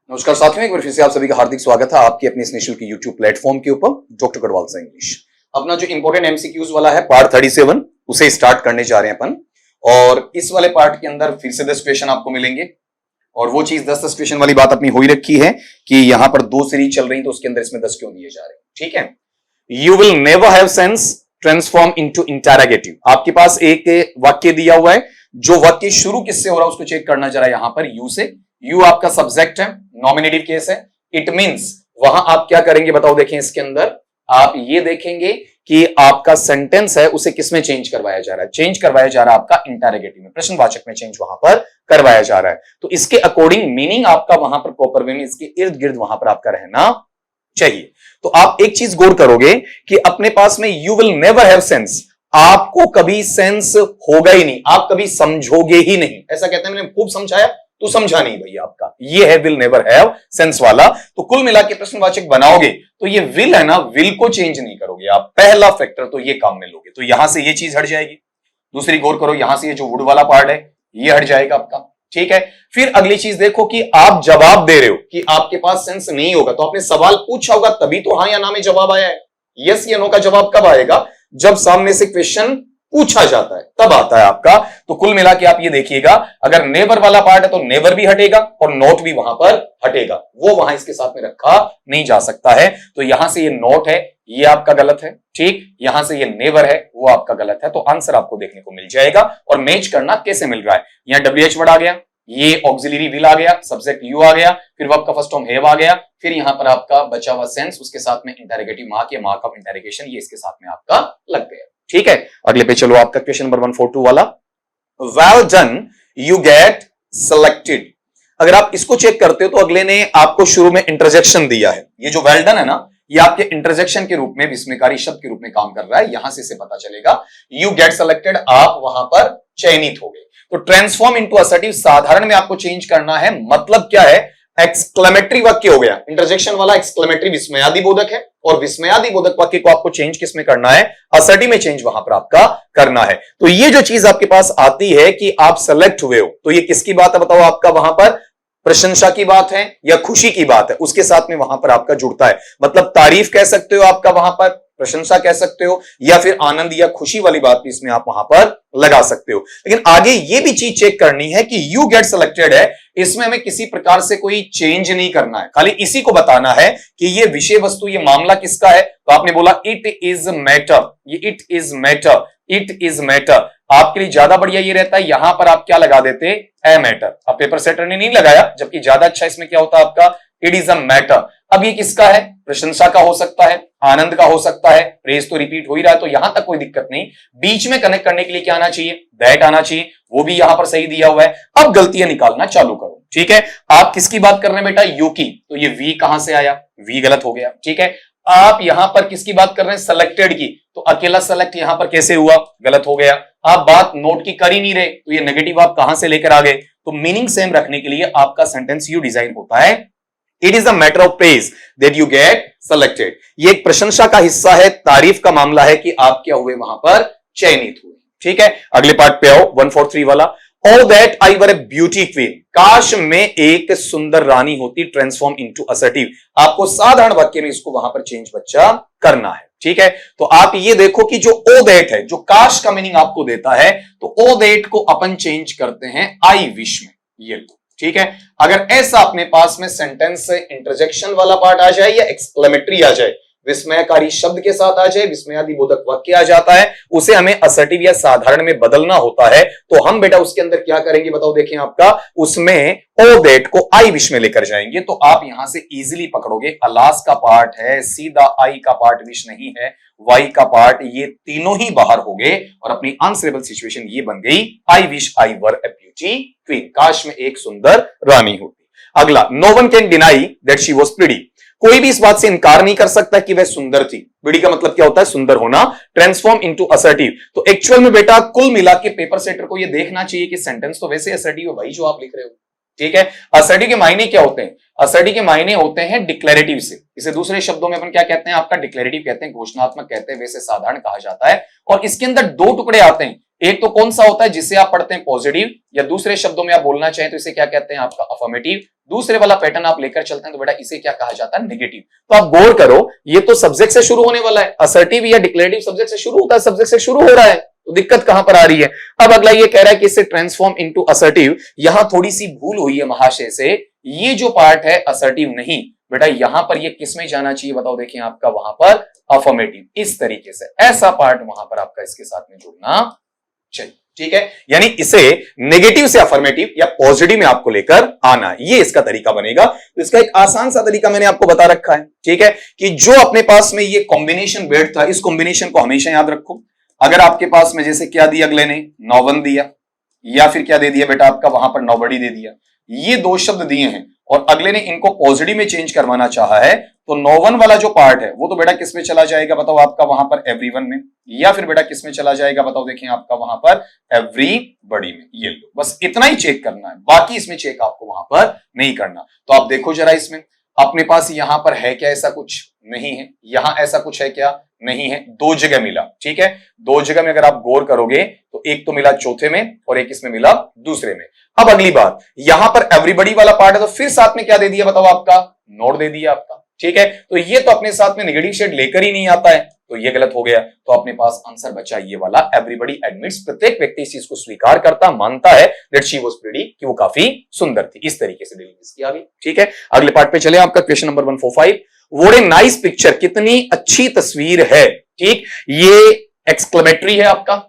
नमस्कार साथियों, एक बार फिर से आप सभी का हार्दिक स्वागत है आपकी अपनी इस निःशुल्क यूट्यूब प्लेटफॉर्म के ऊपर डॉक्टर गढ़वाल से इंग्लिश। अपना जो इंपॉर्टेंट एमसीक्यूज वाला है पार्ट 37 उसे स्टार्ट करने जा रहे हैं अपन। और इस वाले पार्ट के अंदर फिर से 10 क्वेश्चन आपको मिलेंगे और वो चीज 10 क्वेश्चन वाली बात अपनी हो ही रखी है कि यहाँ पर 2 सीरीज चल रही तो उसके अंदर इसमें 10 क्यों दिए जा रहे हैं। ठीक है, you will never have sense transform into interrogative. आपके पास एक वाक्य दिया हुआ है, जो वाक्य शुरू किससे हो रहा है उसको चेक करना जरा। यहां पर यू से, यू आपका सब्जेक्ट है, नॉमिनेटिव केस है। इट मींस वहां आप क्या करेंगे बताओ। देखें इसके अंदर आप ये देखेंगे कि आपका सेंटेंस है उसे किसमें चेंज करवाया जा रहा है। चेंज करवाया जा रहा है आपका इंटरोगेटिव में, प्रश्नवाचक में चेंज वहां पर करवाया जा रहा है। तो इसके अकॉर्डिंग मीनिंग आपका वहां पर प्रॉपर वे में इसके इर्द गिर्द वहां पर आपका रहना चाहिए। तो आप एक चीज गौर करोगे कि अपने पास में you will never have sense, आपको कभी सेंस होगा ही नहीं, आप कभी समझोगे ही नहीं। ऐसा कहते हैं मैंने खूब समझाया तो समझा नहीं भैया, आपका ये है विल नेवर हैव सेंस वाला। तो कुल मिला के प्रश्नवाचक बनाओगे तो ये विल है ना, विल को चेंज नहीं करोगे आप, पहला फैक्टर तो ये काम में लोगे। तो यहां से ये चीज हट जाएगी। दूसरी गौर करो, यहां से ये जो वुड वाला पार्ट है ये हट जाएगा आपका। ठीक है, फिर अगली चीज देखो कि आप जवाब दे रहे हो कि आपके पास सेंस नहीं होगा, तो आपने सवाल पूछा होगा तभी तो हाँ या ना में जवाब आया है। यस या नो का जवाब कब आएगा? जब सामने से क्वेश्चन पूछा जाता है तब आता है आपका। तो कुल मिला के आप ये देखिएगा, अगर नेवर वाला पार्ट है तो नेवर भी हटेगा और नॉट भी वहां पर हटेगा, वो वहां इसके साथ में रखा नहीं जा सकता है। तो यहां से ये नॉट है ये आपका गलत है, ठीक, यहां से ये नेवर है वो आपका गलत है। तो आंसर आपको देखने को मिल जाएगा। और मैच करना कैसे मिल रहा है, यहां WH वर्ड आ गया, ये ऑक्सिलरी विल आ गया, सब्जेक्ट यू आ गया, फिर वर्ब का फर्स्ट फॉर्म हैव आ गया, फिर यहां पर आपका बचा हुआ सेंस, उसके साथ में इंटरोगेटिव मार्क या मार्क ऑफ इंटरोगेशन ये इसके साथ में आपका लग गया। ठीक है, अगले पे चलो, आपका क्वेश्चन नंबर 142 वाला, well done you get selected. अगर आप इसको चेक करते हो तो अगले ने आपको शुरू में इंटरजेक्शन दिया है। ये जो वेल डन है ना, ये आपके इंटरजेक्शन के रूप में, विस्मयकारी शब्द के रूप में काम कर रहा है। यहां से इसे पता चलेगा यू गेट सिलेक्टेड, आप वहां पर चयनित हो गए। तो ट्रांसफॉर्म इनटू असर्टिव साधारण में आपको चेंज करना है, मतलब क्या है, एक्सक्लेमेटरी वाक्य हो गया। इंटरजेक्शन वाला एक्सक्लेमेटरी विस्मयादि बोधक है और विस्मयादि बोधक वाक्य को आपको चेंज किस में करना है, असर्टिव में चेंज वहां पर आपका करना है। तो ये जो चीज आपके पास आती है कि आप सेलेक्ट हुए हो, तो ये किसकी बात है बताओ? आपका वहां पर प्रशंसा की बात है या खुशी की बात है, उसके साथ में वहां पर आपका जुड़ता है। मतलब तारीफ कह सकते हो आपका वहां पर, प्रशंसा कह सकते हो, या फिर आनंद या खुशी वाली बात भी इसमें आप वहां पर लगा सकते हो। लेकिन आगे ये भी चीज चेक करनी है कि यू गेट सिलेक्टेड है, इसमें हमें किसी प्रकार से कोई चेंज नहीं करना है, खाली इसी को बताना है कि ये विषय वस्तु, ये मामला किसका है। तो आपने बोला इट इज मैटर, ये it is matter, it is matter. आपके लिए ज्यादा बढ़िया ये रहता है, यहां पर आप क्या लगा देते, ए मैटर। अब पेपर सेटर ने नहीं लगाया, जबकि ज्यादा अच्छा इसमें क्या होता है आपका, इट इज अ मैटर। अब ये किसका है, प्रशंसा का हो सकता है, आनंद का हो सकता है, प्रेज तो रिपीट हो ही रहा है, तो यहां तक कोई दिक्कत नहीं। बीच में कनेक्ट करने के लिए क्या आना चाहिए, दैट आना चाहिए, वो भी यहां पर सही दिया हुआ है। अब गलतियां निकालना चालू करो। ठीक है, आप किसकी बात कर रहे हैं बेटा, यू की, तो ये वी कहां से आया, वी गलत हो गया। ठीक है, आप यहां पर किसकी बात कर रहे हैं, सेलेक्टेड की, तो अकेला सेलेक्ट यहां पर कैसे हुआ, गलत हो गया। आप बात नोट की कर ही नहीं रहे, तो ये नेगेटिव आप कहां से लेकर आ गए। तो मीनिंग सेम रखने के लिए आपका सेंटेंस यू डिजाइन होता है, it is a matter of praise that you get selected. ये एक प्रशंसा का हिस्सा है, तारीफ का मामला है कि आप क्या हुए, वहां पर चयनित हुए। ठीक है, अगले पार्ट पे आओ, 143 वाला, all that I were a beauty queen, काश में एक सुंदर रानी होती, ट्रांसफॉर्म इनटू असर्टिव। आपको साधारण वाक्य में इसको वहां पर चेंज बच्चा करना है। ठीक है, तो आप ये देखो कि जो ओ दैट है, जो काश का मीनिंग आपको देता है, तो ओ दैट को अपन चेंज करते हैं आई विश में, ये लो। ठीक है, अगर ऐसा अपने पास में सेंटेंस से इंटरजेक्शन वाला पार्ट आ जाए या एक्सक्लेमेटरी आ जाए, विस्मयकारी शब्द के साथ आ जाए, विस्मयादि बोधक वाक्य आ जाता है, उसे हमें असर्टिव या साधारण में बदलना होता है। तो हम बेटा उसके अंदर क्या करेंगे बताओ? देखें, आपका उसमें ओ दैट को आई विश में लेकर जाएंगे। तो आप यहां से इजीली पकड़ोगे, अलास का पार्ट है, सीधा आई का पार्ट विश नहीं है, वाई का पार्ट, ये तीनों ही बाहर हो गए और अपनी आंसरेबल सिचुएशन ये बन गई, I wish I were a beauty queen, काश में एक सुंदर रानी होती। अगला, no one can deny that she was pretty, कोई भी इस बात से इनकार नहीं कर सकता कि वह सुंदर थी। प्रिटी का मतलब क्या होता है, सुंदर होना। ट्रांसफॉर्म इनटू असर्टिव, तो एक्चुअल में बेटा कुल मिला के पेपर सेटर को यह देखना चाहिए कि सेंटेंस तो वैसे असर्टिव है भाई जो आप लिख रहे हो। ठीक है, असर्टिव के मायने क्या होते हैं, असर्टिव के मायने होते हैं डिक्लेरेटिव से, इसे दूसरे शब्दों में अपन क्या कहते हैं, आपका डिक्लेरेटिव कहते हैं, घोषणात्मक कहते हैं, वैसे साधारण कहा जाता है। और इसके अंदर 2 टुकड़े आते हैं, एक तो कौन सा होता है जिसे आप पढ़ते हैं पॉजिटिव, या दूसरे शब्दों में आप बोलना चाहें तो इसे क्या कहते हैं आपका अफर्मेटिव। दूसरे वाला पैटर्न आप लेकर चलते हैं तो बेटा इसे क्या कहा जाता है नेगेटिव। तो आप गौर करो, ये तो सब्जेक्ट से शुरू होने वाला है, असर्टिव या डिक्लेरेटिव सब्जेक्ट से शुरू होता है, सब्जेक्ट से शुरू हो रहा है, तो दिक्कत कहां पर आ रही है। अब अगला ये कह रहा है कि इसे ट्रांसफॉर्म इनटू असर्टिव, यहां थोड़ी सी भूल हुई है महाशय से, ये जो पार्ट है असर्टिव नहीं बेटा, यहां पर ये किस में जाना चाहिए बताओ, देखिए आपका वहां पर अफर्मेटिव, इस तरीके से ऐसा पार्ट वहां पर आपका इसके साथ में जुड़ना चाहिए, ठीक है। यानी इसे नेगेटिव से अफर्मेटिव या पॉजिटिव में आपको लेकर आना, ये इसका तरीका बनेगा। तो इसका एक आसान सा तरीका मैंने आपको बता रखा है, ठीक है, कि जो अपने पास में ये कॉम्बिनेशन बैठ था, इस कॉम्बिनेशन को हमेशा याद रखो। अगर आपके पास में जैसे क्या दिया अगले ने, नौवन दिया, या फिर क्या दे दिया बेटा आपका वहां पर नौबड़ी दे दिया, ये दो शब्द दिए हैं और अगले ने इनको पॉजिटिव में चेंज करवाना चाहा है, तो नौवन वाला जो पार्ट है वो तो बेटा किस में चला जाएगा बताओ आपका वहां पर एवरीवन में, या फिर बेटा किस में चला जाएगा बताओ, देखिए आपका वहां पर एवरीबॉडी में। ये लो, बस इतना ही चेक करना है, बाकी इसमें चेक आपको वहां पर नहीं करना। तो आप देखो जरा, इसमें अपने पास यहां पर है क्या, ऐसा कुछ नहीं है, यहां ऐसा कुछ है क्या, नहीं है, दो जगह मिला, ठीक है, दो जगह में अगर आप गौर करोगे तो एक तो मिला चौथे में और एक इसमें मिला दूसरे में। अब अगली बात, यहां पर एवरीबॉडी वाला पार्ट है तो फिर साथ में क्या दे दिया बताओ आपका, नोट दे दिया आपका, ठीक है। तो ये तो अपने साथ में नेगेटिव शेड लेकर ही नहीं आता है, तो ये गलत हो गया। तो अपने पास आंसर बचा ये वाला, एवरीबॉडी एडमिट्स, प्रत्येक व्यक्ति इस चीज को स्वीकार करता, मानता है दैट शी वाज प्रिटी, कि वो काफी सुंदर थी। इस तरीके से डीलिंग इसकी आ गई, ठीक है। अगले पार्ट पे चले, आपका question number 145, what a nice picture, कितनी अच्छी तस्वीर है, ठीक। ये एक्सक्लेमेटरी है आपका,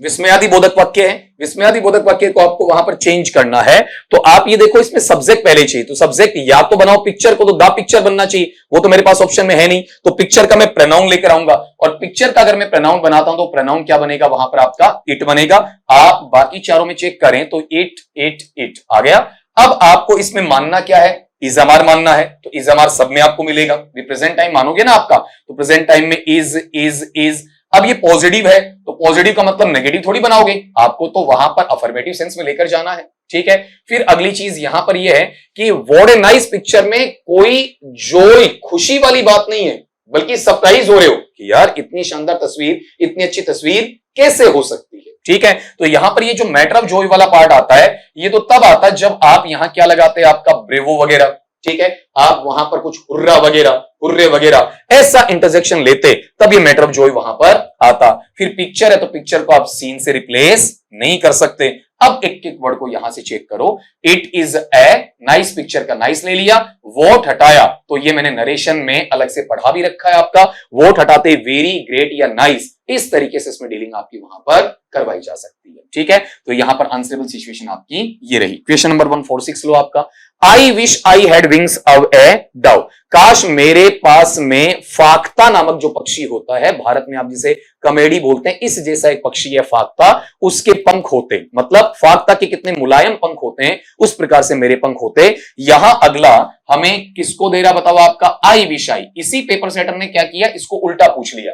विस्मयादि बोधक वाक्य है, विस्मयादि बोधक वाक्य को आपको वहां पर चेंज करना है। तो आप ये देखो, इसमें सब्जेक्ट पहले चाहिए, तो सब्जेक्ट या तो बनाओ पिक्चर को, तो द पिक्चर बनना चाहिए, वो तो मेरे पास ऑप्शन में है नहीं, तो पिक्चर का मैं प्रोनाउन लेकर आऊंगा, और पिक्चर का अगर मैं प्रोनाउन बनाता हूं तो प्रोनाउन क्या बनेगा वहां पर आपका इट बनेगा। आप बाकी चारों में चेक करें तो इट इट इट आ गया। अब आपको इसमें मानना क्या है, इजमार मानना है, तो इजमार सब में आपको मिलेगा। प्रेजेंट टाइम मानोगे ना आपका, तो प्रेजेंट टाइम में इज। अब ये पॉजिटिव है तो पॉजिटिव का मतलब नेगेटिव थोड़ी बनाओगे, आपको तो वहां पर अफर्मेटिव सेंस में लेकर जाना है, ठीक है। फिर अगली चीज यहां पर यह है कि व्हाट ए नाइस पिक्चर में कोई जॉय, खुशी वाली बात नहीं है, बल्कि सरप्राइज हो रहे हो कि यार इतनी शानदार तस्वीर, इतनी अच्छी तस्वीर कैसे हो सकती है, ठीक है। तो यहां पर ये जो मैटर ऑफ जॉय वाला पार्ट आता है, ये तो तब आता है जब आप यहां क्या लगाते हैं आपका ब्रेवो वगैरह, ठीक है, आप वहां पर कुछ हुर्रा वगैरह, हुर्रे वगैरह ऐसा इंटरजेक्शन लेते, तब ये मैटर ऑफ जॉय वहां पर आता। फिर पिक्चर है तो पिक्चर को आप सीन से रिप्लेस नहीं कर सकते। अब एक एक वर्ड को यहां से चेक करो, it is a nice, picture का नाइस ले लिया, वोट हटाया, तो ये मैंने नरेशन में अलग से पढ़ा भी रखा है आपका, वोट हटाते वेरी, ग्रेट या नाइस, इस तरीके से इसमें डीलिंग आपकी वहां पर करवाई जा सकती है, ठीक है। तो यहां पर आंसरेबल सिचुएशन आपकी ये रही। क्वेश्चन नंबर 146 लो आपका, आई wish I had wings of A Dove, काश मेरे पास में फाख्ता नामक जो पक्षी होता है, भारत में आप जिसे कमेडी बोलते हैं, इस जैसा एक पक्षी है फाख्ता, उसके पंख होते, मतलब फाख्ता के कितने मुलायम पंख होते हैं, उस प्रकार से मेरे पंख होते। यहां अगला हमें किसको दे रहा बताओ आपका, आई विश आई। इसी पेपर सेटर ने क्या किया, इसको उल्टा पूछ लिया।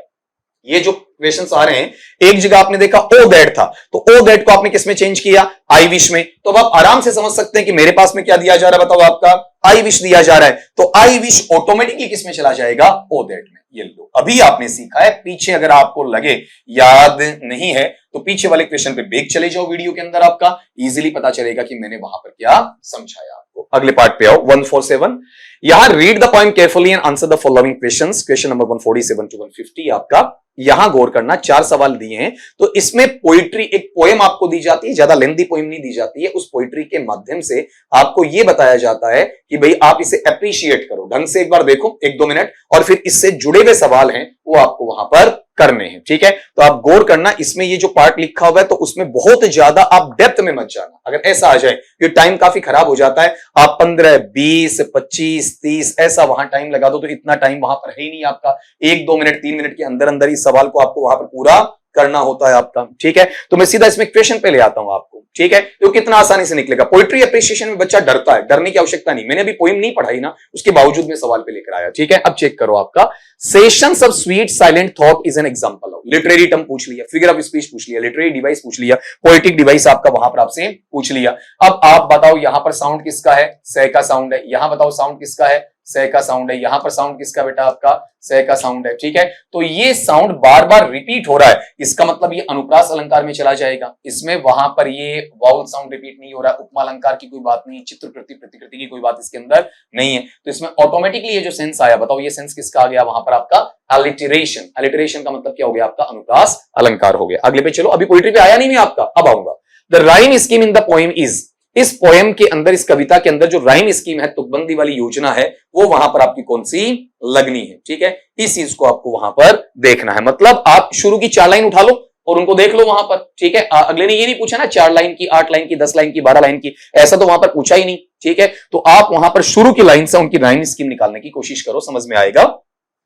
ये जो क्वेश्चंस आ रहे हैं, एक जगह आपने देखा ओ दैट था, तो ओ दैट को आपने किस में चेंज किया, आई विश में। तो अब आप आराम से समझ सकते हैं कि मेरे पास में क्या दिया जा रहा है बताओ आपका, आई विश दिया जा रहा है, तो आई विश ऑटोमेटिकली किस में चला जाएगा, ओ दैट में। ये लो, अभी आपने सीखा है, पीछे अगर आपको लगे याद नहीं है तो पीछे वाले क्वेश्चन पे बैक चले जाओ वीडियो के अंदर, आपका इजीली पता चलेगा कि मैंने वहां पर क्या समझाया आपको। अगले पार्ट पे आओ, 147, यहां read the poem carefully and answer the following questions. Question number 147 to 150 आपका यहां गौर करना, 4 सवाल दिए हैं, तो इसमें पोइट्री, एक पोएम आपको दी जाती है, ज्यादा लेंथी पोएम नहीं दी जाती है, उस पोइट्री के माध्यम से आपको यह बताया जाता है कि भाई आप इसे अप्रिशिएट करो, ढंग से एक बार देखो 1-2 मिनट, और फिर इससे जुड़े हुए सवाल हैं वो आपको वहां पर करने हैं, ठीक है। तो आप गौर करना, इसमें ये जो पार्ट लिखा हुआ है तो उसमें बहुत ज्यादा आप डेप्थ में मत जाना, अगर ऐसा आ जाए ये टाइम काफी खराब हो जाता है, आप 15, 20, 25, 30 ऐसा वहां टाइम लगा दो तो इतना टाइम वहां पर है ही नहीं आपका, 1-2 मिनट 3 मिनट के अंदर अंदर इस सवाल को आपको वहां पर पूरा करना होता है आपका, ठीक है। तो मैं सीधा इसमें क्वेश्चन पे ले आता हूं आपको, ठीक है, तो कितना आसानी से निकलेगा। पोइट्री अप्रिशिएशन में बच्चा डरता है, डरने की आवश्यकता नहीं, मैंने अभी पोएम नहीं पढ़ाई ना, उसके बावजूद मैं सवाल पे लेकर आया, ठीक है। अब चेक करो आपका, sessions of sweet silent thought is an example of, literary term पूछ लिया, फिगर ऑफ स्पीच पूछ लिया, लिटरेरी डिवाइस पूछ लिया, पोएटिक डिवाइस आपका वहां पर आपसे पूछ लिया। अब आप बताओ यहां पर साउंड किसका है, से का साउंड है, यहां बताओ साउंड किसका है, स का साउंड है, यहां पर साउंड किसका बेटा आपका स का साउंड है, ठीक है। तो ये साउंड बार बार रिपीट हो रहा है, इसका मतलब ये अनुप्रास अलंकार में चला जाएगा। इसमें वहां पर ये वाउल साउंड रिपीट नहीं हो रहा है, उपमा अलंकार की कोई बात नहीं, चित्रकृति प्रतिकृति की कोई बात इसके अंदर नहीं है। तो इसमें ऑटोमेटिकली ये जो सेंस आया, बताओ ये सेंस किसका आ गया वहां पर आपका अलिटरेशन। अलिटरेशन का मतलब क्या हो गया आपका अनुप्रास अलंकार हो गया। अगले पे चलो, अभी पोइट्री पे आया नहीं मैं आपका, अब आऊंगा। The rhyme scheme in the poem is, इस पोएम के अंदर, इस कविता के अंदर जो राइम स्कीम है, तुकबंदी वाली योजना है, वो वहां पर आपकी कौन सी लगनी है, ठीक है। इस चीज को आपको वहां पर देखना है। मतलब आप शुरू की 4 लाइन उठा लो और उनको देख लो वहां पर, ठीक है। अगले ने ये नहीं पूछा ना 4 लाइन की, 8 लाइन की, 10 लाइन की, 12 लाइन की, ऐसा तो वहां पर पूछा ही नहीं, ठीक है। तो आप वहां पर शुरू की लाइन से उनकी राइम स्कीम निकालने की कोशिश करो, समझ में आएगा।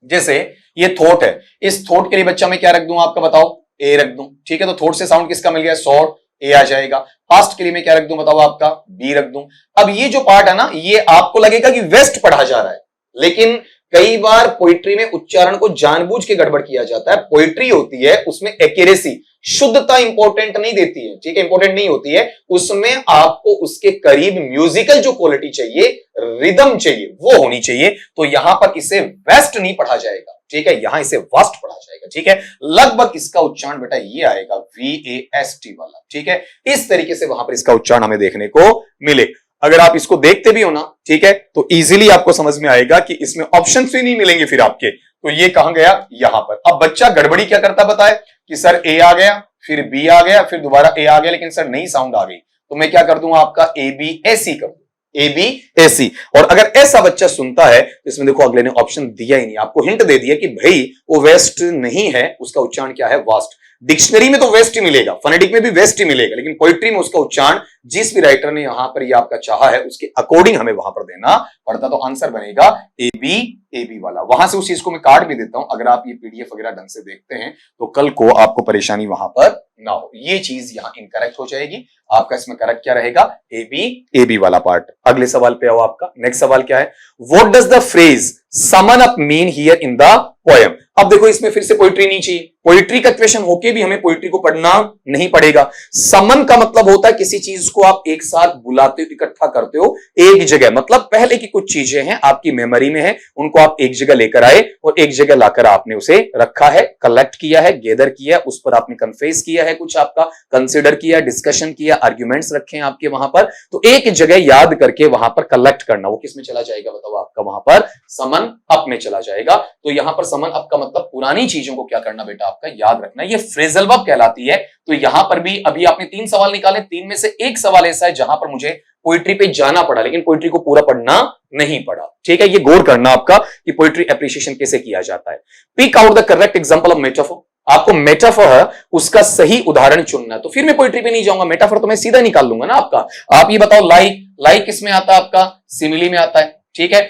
जैसे ये थोट है, इस थोट के लिए बच्चा मैं क्या रख दूं आपका बताओ, ए रख दूं, ठीक है। तो थोट से साउंड किसका मिल गया, सॉर्ट, ए आ जाएगा। पास्ट के लिए मैं क्या रख दूं बताओ आपका, बी रख दूं। अब ये जो पार्ट है ना, ये आपको लगेगा कि वेस्ट पढ़ा जा रहा है, लेकिन कई बार पोइट्री में उच्चारण को जानबूझ के गड़बड़ किया जाता है। पोइट्री होती है उसमें एक्यूरेसी, शुद्धता इंपॉर्टेंट नहीं देती है, ठीक है, इंपॉर्टेंट नहीं होती है। उसमें आपको उसके करीब म्यूजिकल जो क्वालिटी चाहिए, रिदम चाहिए, वो होनी चाहिए। तो यहां पर इसे वेस्ट नहीं पढ़ा जाएगा, ठीक है, यहां इसे वास्ट पढ़ा जाएगा, ठीक है। लगभग इसका उच्चारण बेटा ये आएगा VAST वाला, ठीक है। इस तरीके से वहां पर इसका उच्चारण हमें देखने को मिले। अगर आप इसको देखते भी हो ना, ठीक है, तो इजीली आपको समझ में आएगा कि इसमें ऑप्शन भी नहीं मिलेंगे फिर आपके। तो ये कहां गया, यहां पर। अब बच्चा गड़बड़ी क्या करता बताए कि सर ए आ गया, फिर बी आ गया, फिर दोबारा ए आ गया, लेकिन सर नई साउंड आ गई, तो मैं क्या कर दूंगा आपका ABAC कर दूं, ABAC। और अगर ऐसा बच्चा सुनता है तो इसमें देखो अगले ने ऑप्शन दिया ही नहीं, आपको हिंट दे दिया कि भाई वो वेस्ट नहीं है, उसका उच्चारण क्या है, वास्ट। डिक्शनरी में तो वेस्ट ही मिलेगा, फोनेटिक में भी वेस्ट ही मिलेगा, लेकिन पोइट्री में उसका उच्चारण जिस भी राइटर ने यहां पर ये आपका चाहा है उसके अकॉर्डिंग हमें वहां पर देना पड़ता। तो आंसर बनेगा AB वाला। वहां से उस चीज को मैं काट भी देता हूं, अगर आप ये PDF वगैरह ढंग से देखते हैं तो कल को आपको परेशानी वहां पर ना हो। ये चीज यहां इनकरेक्ट हो जाएगी, आपका इसमें करेक्ट क्या रहेगा, AB वाला पार्ट। अगले सवाल पे आओ, आपका नेक्स्ट सवाल क्या है, what does the phrase summon up mean here in the poem. अब देखो इसमें फिर से पोइट्री नहीं चाहिए, पोइट्री का क्वेश्चन होके भी हमें पोइट्री को पढ़ना नहीं पड़ेगा। समन का मतलब होता है किसी चीज को आप एक साथ बुलाते हो, इकट्ठा करते हो एक जगह, मतलब पहले की कुछ चीजें हैं आपकी मेमोरी में है, उनको आप एक जगह लेकर आए और एक जगह लाकर आपने उसे रखा है, कलेक्ट किया है, गैदर किया है, उस पर आपने कन्फेस किया है, कुछ आपका कंसिडर किया, डिस्कशन किया, आर्ग्यूमेंट्स रखे हैं आपके वहां पर, तो एक जगह याद करके वहां पर कलेक्ट करना, वो किस में चला जाएगा बताओ आपका, वहां पर समन अप में चला जाएगा। तो यहां पर समन अप का मतलब पुरानी चीजों को क्या करना बेटा आपका, याद रखना। ये फ्रेजल वर्ब कहलाती है। तो यहां पर भी अभी आपने 3 सवाल निकाले, 3 में से एक सवाल ऐसा है जहां पर मुझे पोइट्री पे जाना पड़ा, लेकिन पोइट्री को पूरा पढ़ना नहीं पड़ा, ठीक है। ये गौर करना आपका कि पोइट्री एप्रिसिएशन कैसे किया जाता है। Pick out the correct example of metaphor, आपको मेटाफोर है उसका सही उदाहरण चुनना है। तो फिर मैं पोइट्री पे नहीं जाऊंगा, मेटाफोर तो मैं सीधा निकाल लूंगा ना आपका। आप ये बताओ, लाइक किस में आता है आपका, सिमिली में आता है, ठीक है।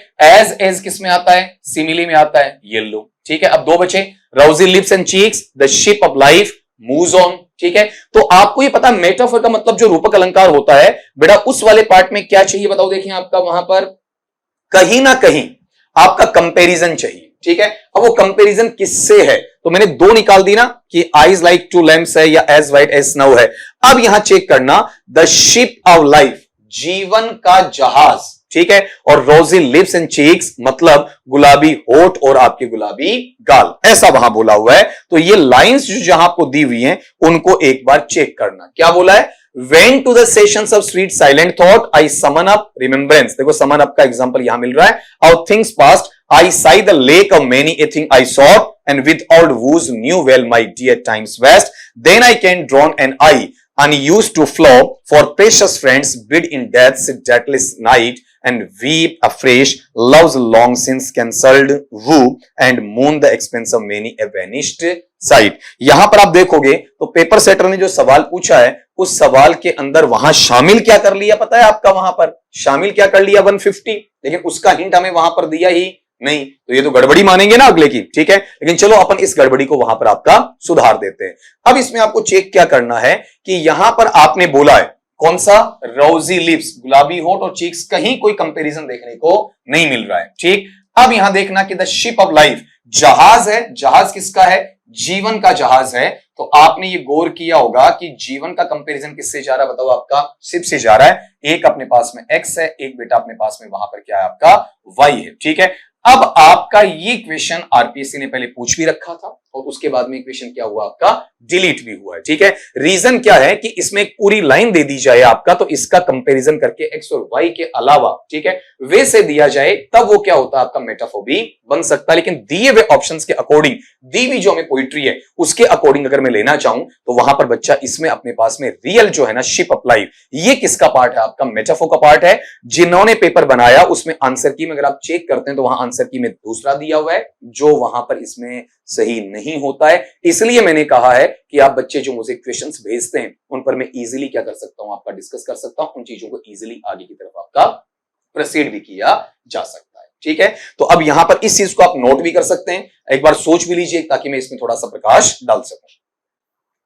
एज किस में आता है, सिमिली में आता है, येलो, ठीक है। अब 2 बचे, रोजी lips and cheeks, the ship of life moves on, ठीक है। तो आपको ये पता मेटाफोर का मतलब जो रूपक अलंकार होता है बेटा, उस वाले पार्ट में क्या चाहिए बताओ, देखिए आपका वहां पर कहीं ना कहीं आपका कंपैरिजन चाहिए, ठीक है। अब वो कंपैरिजन किससे है, तो मैंने 2 निकाल दी ना कि आईज लाइक 2 लैम्प्स है या एज वाइट एज स्नो है। अब यहां चेक करना, द शिप ऑफ लाइफ, जीवन का जहाज, ठीक है, और रोजी लिप्स एंड चीक्स मतलब गुलाबी होठ और आपके गुलाबी गाल, ऐसा वहां बोला हुआ है। तो ये लाइंस जो जहां आपको दी हुई हैं उनको एक बार चेक करना। क्या बोला है, when to the sessions of sweet silent thought I summon up remembrance. देखो समन अप का एग्जांपल यहां मिल रहा है। Out things past I sigh the lack of many a thing I sought and with old woes new wail my dear times waste then I can drown an eye unused to flow for precious friends bid in death's deathless night and weep afresh love's long since cancelled woo and moon the expense of many a vanished sight। यहां पर आप देखोगे तो paper setter ने जो सवाल पूछा है उस सवाल के अंदर वहां शामिल क्या कर लिया पता है आपका, वहां पर शामिल क्या कर लिया 150, लेकिन उसका हिंट हमें वहां पर दिया ही नहीं। तो ये तो गड़बड़ी मानेंगे ना अगले की, ठीक है। लेकिन चलो अपन इस गड़बड़ी को वहां पर आपका सुधार देते हैं। अब इसमें आपको चेक क्या करना है कि यहां पर आपने बोला है कौन सा, रोजी लिप्स, गुलाबी होठ और चीक्स, कहीं कोई कंपैरिजन देखने को नहीं मिल रहा है, ठीक। अब यहां देखना कि द शिप ऑफ लाइफ, जहाज है, जहाज किसका है, जीवन का जहाज है, तो आपने ये गौर किया होगा कि जीवन का कंपैरिजन किससे जा रहा है, बताओ, आपका शिप से जा रहा है। एक अपने पास में x है, एक बेटा अपने पास में वहां पर क्या है, आपका y है, ठीक है। अब आपका ये क्वेश्चन आरपीएससी ने पहले पूछ भी रखा था और उसके बाद में क्वेश्चन क्या हुआ, आपका डिलीट भी हुआ है, ठीक है। रीजन क्या है कि इसमें एक पूरी लाइन दे दी जाए आपका, तो इसका कंपैरिजन करके एक्स और वाई के अलावा, ठीक है, वे से दिया जाए, तब वो क्या होता है, आपका मेटाफोर भी बन सकता है। लेकिन दिए हुए ऑप्शंस के अकॉर्डिंग, दी हुई जो हमें पोइट्री है उसके अकॉर्डिंग अगर मैं लेना चाहूं, तो वहां पर बच्चा इसमें अपने पास में रियल जो है ना, शिप अप्लाई, ये किसका पार्ट है, आपका मेटाफोर का पार्ट है। जिन्होंने पेपर बनाया उसमें आंसर की में अगर आप चेक करते हैं तो वहां आंसर की में दूसरा दिया हुआ है, जो वहां पर इसमें सही नहीं होता है। इसलिए मैंने कहा है कि आप बच्चे जो मुझे क्वेश्चंस भेजते हैं उन पर मैं इजीली क्या कर सकता हूं, आपका डिस्कस कर सकता हूं, उन चीजों को इजीली आगे की तरफ आपका प्रोसीड भी किया जा सकता है, ठीक है। तो अब यहां पर इस चीज को आप नोट भी कर सकते हैं, एक बार सोच भी लीजिए ताकि मैं इसमें थोड़ा सा प्रकाश डाल सकूं।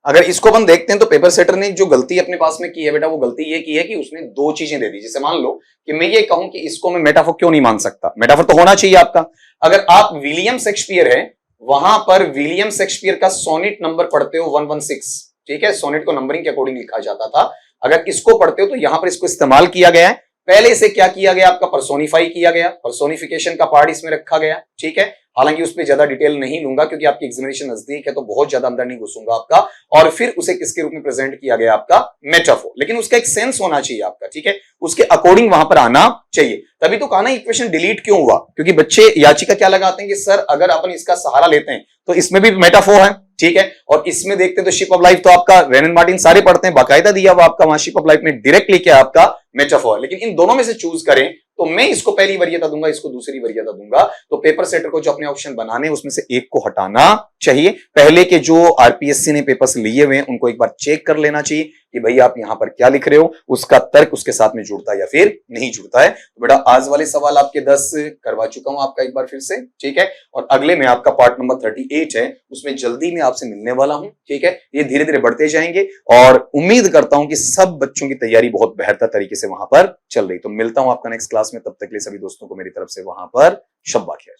अगर इसको अपन देखते हैं तो पेपर सेटर ने जो गलती अपने पास में की है बेटा, वो गलती ये की है कि उसने दो चीजें दे दी। जैसे मान लो कि मैं ये कहूं कि इसको मैं मेटाफोर क्यों नहीं मान सकता, मेटाफोर तो होना चाहिए आपका। अगर आप विलियम शेक्सपियर है, वहां पर विलियम शेक्सपियर का सोनेट नंबर पढ़ते हो 116, ठीक है, सोनेट को नंबरिंग के अकॉर्डिंग लिखा जाता था। अगर इसको पढ़ते हो तो यहां पर इसको इस्तेमाल किया गया है, पहले से क्या किया गया, आपका पर्सोनिफाई किया गया, पर्सोनिफिकेशन का पार्ट इसमें रखा गया, ठीक है। हालांकि उस पर ज्यादा डिटेल नहीं लूंगा क्योंकि आपकी एग्जामिनेशन नजदीक है, तो बहुत ज्यादा अंदर नहीं घुसूंगा आपका। और फिर उसे किसके रूप में प्रेजेंट किया गया, आपका मेटाफोर, लेकिन उसका एक सेंस होना चाहिए आपका, ठीक है, उसके अकॉर्डिंग वहां पर आना चाहिए। तभी तो कहा ना इक्वेशन डिलीट क्यों हुआ, क्योंकि बच्चे याचिका क्या लगाते हैं कि सर अगर अपन इसका सहारा लेते हैं तो इसमें भी मेटाफोर है, ठीक है, और इसमें देखते हैं तो शिप ऑफ लाइफ तो आपका रेन एंड मार्टिन सारे पढ़ते हैं, बाकायदा दिया हुआ आपका वहां शिप ऑफ लाइफ में डायरेक्ट लिखा है आपका मेटाफोर। लेकिन इन दोनों में से चूज करें तो मैं इसको पहली वरीयता दूंगा, इसको दूसरी वरीयता दूंगा। तो पेपर सेटर को जो अपने ऑप्शन बनाने उसमें से एक को हटाना चाहिए। पहले के जो आरपीएससी ने पेपर्स लिए हुए हैं उनको एक बार चेक कर लेना चाहिए कि भाई आप यहां पर क्या लिख रहे हो, उसका तर्क उसके साथ में जुड़ता है या फिर नहीं जुड़ता है। तो बेटा आज वाले सवाल आपके 10 करवा चुका हूं आपका एक बार फिर से, ठीक है, और अगले में आपका पार्ट नंबर 38 है, उसमें जल्दी में आपसे मिलने वाला हूं, ठीक है। ये धीरे धीरे बढ़ते जाएंगे और उम्मीद करता हूं कि सब बच्चों की तैयारी बहुत बेहतर तरीके से वहां पर चल रही। तो मिलता हूं आपका नेक्स्ट क्लास में, तब तक के लिए सभी दोस्तों को मेरी तरफ से वहां पर शब्बा खैर।